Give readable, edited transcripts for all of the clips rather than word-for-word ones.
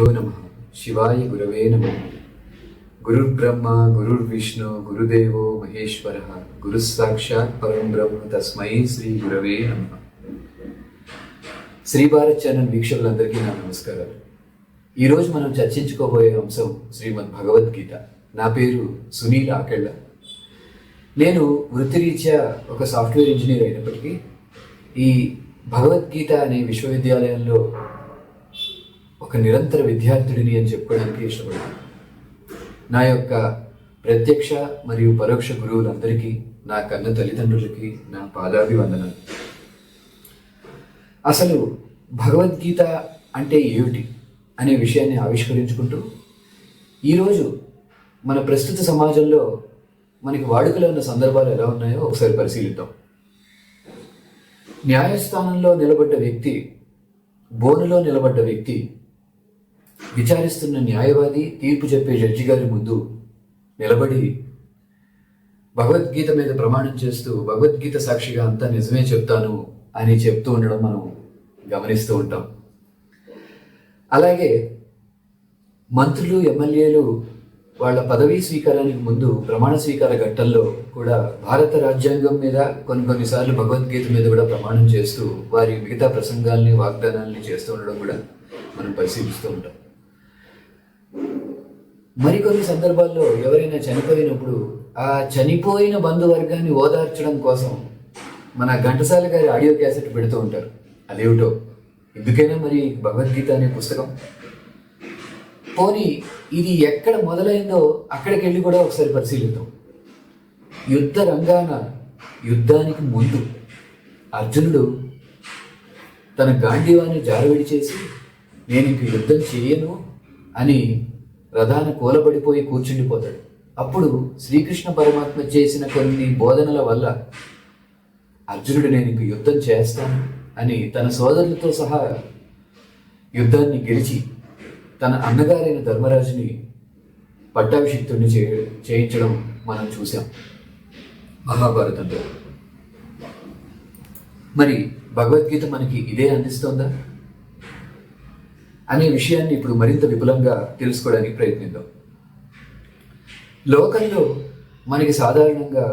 గురుభ్యో నమః. శివాయ గురవే నమః. గురుర్బ్రహ్మ గురుర్విష్ణు గురుదేవో మహేశ్వరః. గురుః సాక్షాత్ పరం బ్రహ్మ తస్మై శ్రీ గురవే నమః. శ్రీ భారత్ ఛానల్ వీక్షకులందరికీ నా నమస్కారాలు. ఈరోజు మనం చర్చించుకోబోయే అంశం శ్రీమద్ భగవద్గీత. నా పేరు సునీల్ ఆకెళ్ళ. నేను వృత్తిరీత్యా ఒక సాఫ్ట్వేర్ ఇంజనీర్ అయినప్పటికీ ఈ భగవద్గీత అనే విశ్వవిద్యాలయంలో ఒక నిరంతర విద్యార్థుడిని అని చెప్పుకోవడానికి ఇష్టపడతాను. నా యొక్క ప్రత్యక్ష మరియు పరోక్ష గురువులందరికీ, నా కన్న తల్లిదండ్రులకి నా పాదాభివందనాలు. అసలు భగవద్గీత అంటే ఏమిటి అనే విషయాన్ని ఆవిష్కరించుకుంటూ ఈరోజు మన ప్రస్తుత సమాజంలో మనకి వాడుకలో ఉన్న సందర్భాలు ఎలా ఉన్నాయో ఒకసారి పరిశీలిద్దాం. న్యాయస్థానంలో నిలబడ్డ వ్యక్తి, బోనులో నిలబడ్డ వ్యక్తి, విచారిస్తున్న న్యాయవాది, తీర్పు చెప్పే జడ్జి గారి ముందు నిలబడి భగవద్గీత మీద ప్రమాణం చేస్తూ భగవద్గీత సాక్షిగా అంతా నిజమే చెప్తాను అని చెప్తూ ఉండడం మనం గమనిస్తూ ఉంటాం. అలాగే మంత్రులు, ఎమ్మెల్యేలు వాళ్ళ పదవీ స్వీకారానికి ముందు ప్రమాణ స్వీకార ఘట్టంలో కూడా భారత రాజ్యాంగం మీద కొన్నిసార్లు భగవద్గీత మీద కూడా ప్రమాణం చేస్తూ వారి మిగతా ప్రసంగాల్ని, వాగ్దానాల్ని చేస్తూ ఉండడం కూడా మనం పరిశీలిస్తూ ఉంటాం. మరికొన్ని సందర్భాల్లో ఎవరైనా చనిపోయినప్పుడు ఆ చనిపోయిన బంధువర్గాన్ని ఓదార్చడం కోసం మన ఘంటసాల గారి ఆడియో క్యాసెట్ పెడుతూ ఉంటారు. అదేమిటో, ఎందుకైనా మరి భగవద్గీత అనే పుస్తకం. పోనీ ఇది ఎక్కడ మొదలైందో అక్కడికి వెళ్ళి కూడా ఒకసారి పరిశీలిద్దాం. యుద్ధ రంగాన యుద్ధానికి ముందు అర్జునుడు తన గాంధీవాన్ని జారవిడి చేసి నేను ఇంక యుద్ధం చేయను అని రథాన కూలబడిపోయి కూర్చుండిపోతాడు. అప్పుడు శ్రీకృష్ణ పరమాత్మ చేసిన కొన్ని బోధనల వల్ల అర్జునుడు నేను ఇంక యుద్ధం చేస్తాను అని తన సోదరులతో సహా యుద్ధాన్ని గెలిచి తన అన్నగారైన ధర్మరాజుని పట్టాభిషిక్తుడిని చేయించడం మనం చూసాం మహాభారతంలో. మరి భగవద్గీత మనకి ఇదే అందిస్తోందా అనే విషయాన్ని ఇప్పుడు మరింత విపులంగా తెలుసుకోవడానికి ప్రయత్నిద్దాం. లోకంలో మనకి సాధారణంగా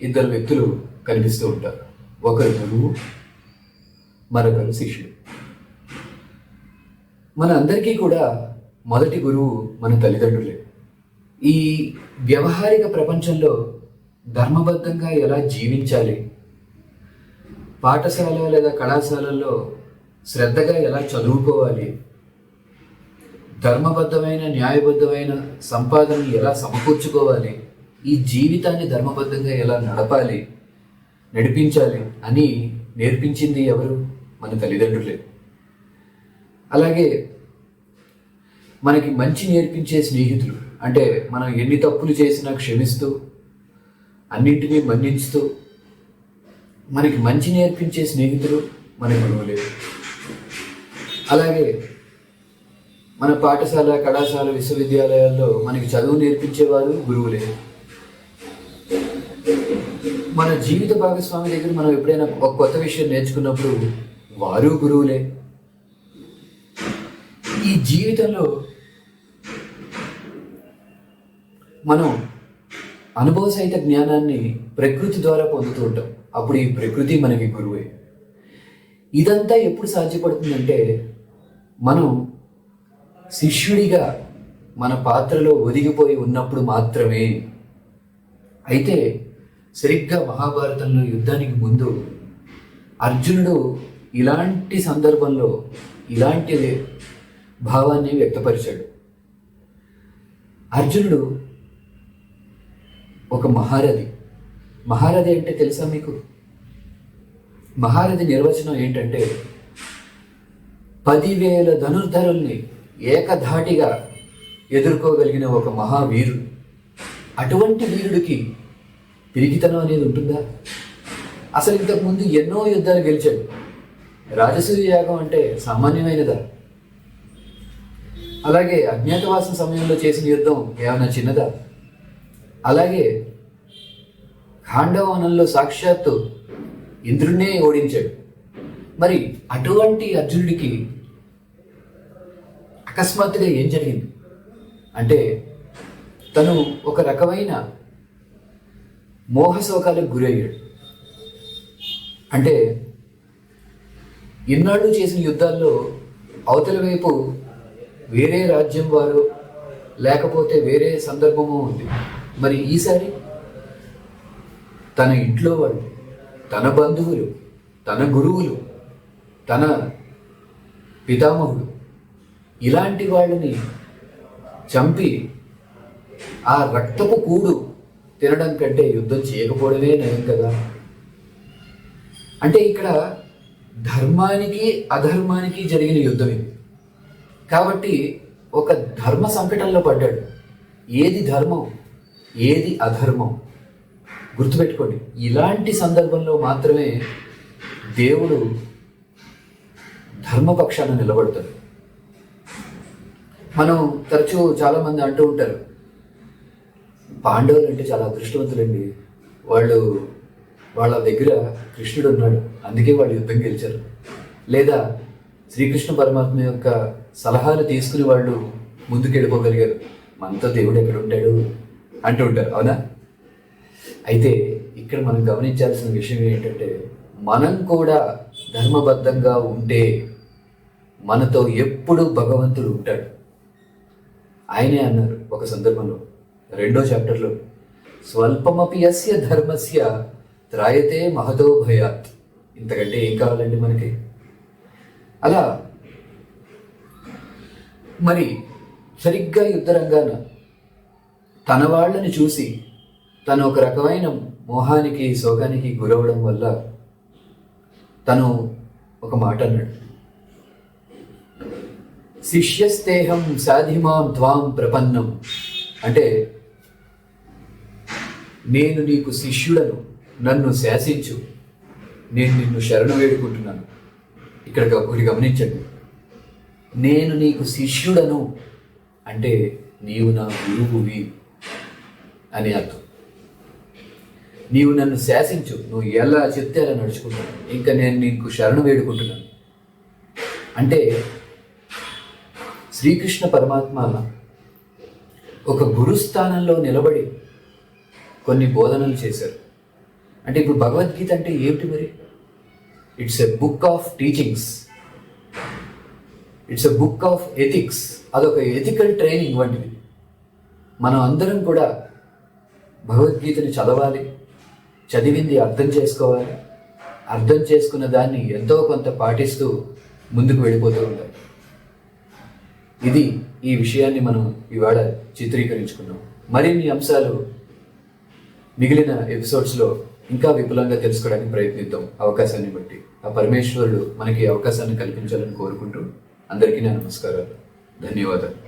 ఇద్దరు వ్యక్తులు కనిపిస్తూ ఉంటారు. ఒకరు గురువు, మరొకరు శిష్యుడు. మన అందరికీ కూడా మొదటి గురువు మన తల్లిదండ్రులే. ఈ వ్యవహారిక ప్రపంచంలో ధర్మబద్ధంగా ఎలా జీవించాలి, పాఠశాల లేదా కళాశాలల్లో శ్రద్ధగా ఎలా చదువుకోవాలి, ధర్మబద్ధమైన న్యాయబద్ధమైన సంపాదనని ఎలా సమకూర్చుకోవాలి, ఈ జీవితాన్ని ధర్మబద్ధంగా ఎలా నడిపించాలి అని నేర్పించింది ఎవరు? మన తల్లిదండ్రులే. అలాగే మనకి మంచి నేర్పించే స్నేహితులు, అంటే మనం ఎన్ని తప్పులు చేసినా క్షమిస్తూ అన్నింటినీ మన్నించుతూ మనకి మంచి నేర్పించే స్నేహితులు మన గురువులే. అలాగే మన పాఠశాల, కళాశాల, విశ్వవిద్యాలయాల్లో మనకి చదువు నేర్పించేవారు గురువులే. మన జీవిత భాగస్వామి దగ్గర మనం ఎప్పుడైనా ఒక కొత్త విషయం నేర్చుకున్నప్పుడు వారు గురువులే. ఈ జీవితంలో మనం అనుభవ సహిత జ్ఞానాన్ని ప్రకృతి ద్వారా పొందుతూ ఉంటాం. అప్పుడు ఈ ప్రకృతి మనకి గురువే. ఇదంతా ఎప్పుడు సాధ్యపడుతుందంటే మనం శిష్యుడిగా మన పాత్రలో ఒదిగిపోయి ఉన్నప్పుడు మాత్రమే. అయితే సరిగ్గా మహాభారతంలో యుద్ధానికి ముందు అర్జునుడు ఇలాంటి సందర్భంలో ఇలాంటి భావాన్ని వ్యక్తపరిచాడు. అర్జునుడు ఒక మహారథి. మహారథి అంటే తెలుసా మీకు? మహారథి నిర్వచనం ఏంటంటే 10,000 ధనుర్ధరుల్ని ఏకధాటిగా ఎదుర్కోగలిగిన ఒక మహావీరుడు. అటువంటి వీరుడికి పిరికితనం అనేది ఉంటుందా? అసలు ఇంతకుముందు ఎన్నో యుద్ధాలు గెలిచాడు. రాజసూయ యాగం అంటే సామాన్యమైనదా? అలాగే అజ్ఞాతవాసం సమయంలో చేసిన యుద్ధం ఏమైనా చిన్నదా? అలాగే ఖాండవనంలో సాక్షాత్తు ఇంద్రుడినే ఓడించాడు. మరి అటువంటి అర్జునుడికి అకస్మాత్తుగా ఏం జరిగింది అంటే తను ఒక రకమైన మోహశోకాలకు గురయ్యాడు. అంటే ఇన్నాళ్ళు చేసిన యుద్ధాల్లో అవతల వైపు వేరే రాజ్యం వారు లేకపోతే వేరే సందర్భము ఉంది. మరి ఈసారి తన ఇంట్లో వాళ్ళు, తన బంధువులు, తన గురువులు, తన పితామహుడు ఇలాంటి వాళ్ళని చంపి ఆ రక్తపు కూడు తినడం కంటే యుద్ధం చేయకపోవడమే నయం కదా. అంటే ఇక్కడ ధర్మానికి అధర్మానికి జరిగిన యుద్ధం ఇది. కాబట్టి ఒక ధర్మ సంకటంలో పడ్డాడు. ఏది ధర్మం, ఏది అధర్మం గుర్తుపెట్టుకోండి. ఇలాంటి సందర్భంలో మాత్రమే దేవుడు ధర్మపక్షాన నిలబడతాడు. మనం తరచూ చాలామంది అంటూ ఉంటారు, పాండవులు అంటే చాలా అదృష్టవంతులండి, వాళ్ళ దగ్గర కృష్ణుడు ఉన్నాడు అందుకే వాళ్ళు యుద్ధం గెలిచారు, లేదా శ్రీకృష్ణ పరమాత్మ యొక్క సలహాలు తీసుకుని వాళ్ళు ముందుకు వెళ్ళిపోగలిగారు, మనతో దేవుడు ఎక్కడ ఉంటాడు అంటూ ఉంటారు, అవునా? అయితే ఇక్కడ మనం గమనించాల్సిన విషయం ఏంటంటే మనం కూడా ధర్మబద్ధంగా ఉంటే మనతో ఎప్పుడు భగవంతుడు ఉంటాడు. ఆయనే అన్నారు ఒక సందర్భంలో 2వ చాప్టర్లో, స్వల్పమపి యస్య ధర్మస్య త్రాయతే మహతో భయాత్. ఇంతకంటే ఏం కావాలండి మనకి? అలా మరి సరిగ్గా యుద్ధరంగాన తన వాళ్ళని చూసి తను ఒక రకమైన మోహానికి శోకానికి గురవడం వల్ల తను ఒక మాట అన్నాడు, శిష్యస్తేహం సాధిమాం త్వాం ప్రపన్నం. అంటే నేను నీకు శిష్యుడను, నన్ను శాసించు, నేను నిన్ను శరణు వేడుకుంటున్నాను. ఇక్కడ ఒకటి గమనించండి, నేను నీకు శిష్యుడను అంటే నీవు నా గురువువి అని అర్థం. నీవు నన్ను శాసించు, నువ్వు ఎలా చెప్తే అలా నడుచుకుంటాను, ఇంకా నేను నీకు శరణు వేడుకుంటున్నాను. అంటే శ్రీకృష్ణ పరమాత్మ ఒక గురుస్థానంలో నిలబడి కొన్ని బోధనలు చేశారు. అంటే ఇప్పుడు భగవద్గీత అంటే ఏమిటి మరి? It's a book of teachings, it's a book of ethics. అదొక ఎథికల్ ట్రైనింగ్ వంటిది. మనం అందరం కూడా భగవద్గీతని చదవాలి, చదివింది అర్థం చేసుకోవాలి, అర్థం చేసుకున్న దాన్ని ఎంతో కొంత పాటిస్తూ ముందుకు వెళ్ళిపోతూ ఉంటాం. ఇది ఈ విషయాన్ని మనం ఇవాళ చిత్రీకరించుకున్నాం. మరిన్ని అంశాలు మిగిలిన ఎపిసోడ్స్లో ఇంకా విపులంగా తెలుసుకోవడానికి ప్రయత్నిద్దాం అవకాశాన్ని బట్టి. ఆ పరమేశ్వరుడు మనకి అవకాశాన్ని కల్పించాలని కోరుకుంటూ అందరికీ నా నమస్కారాలు, ధన్యవాదాలు.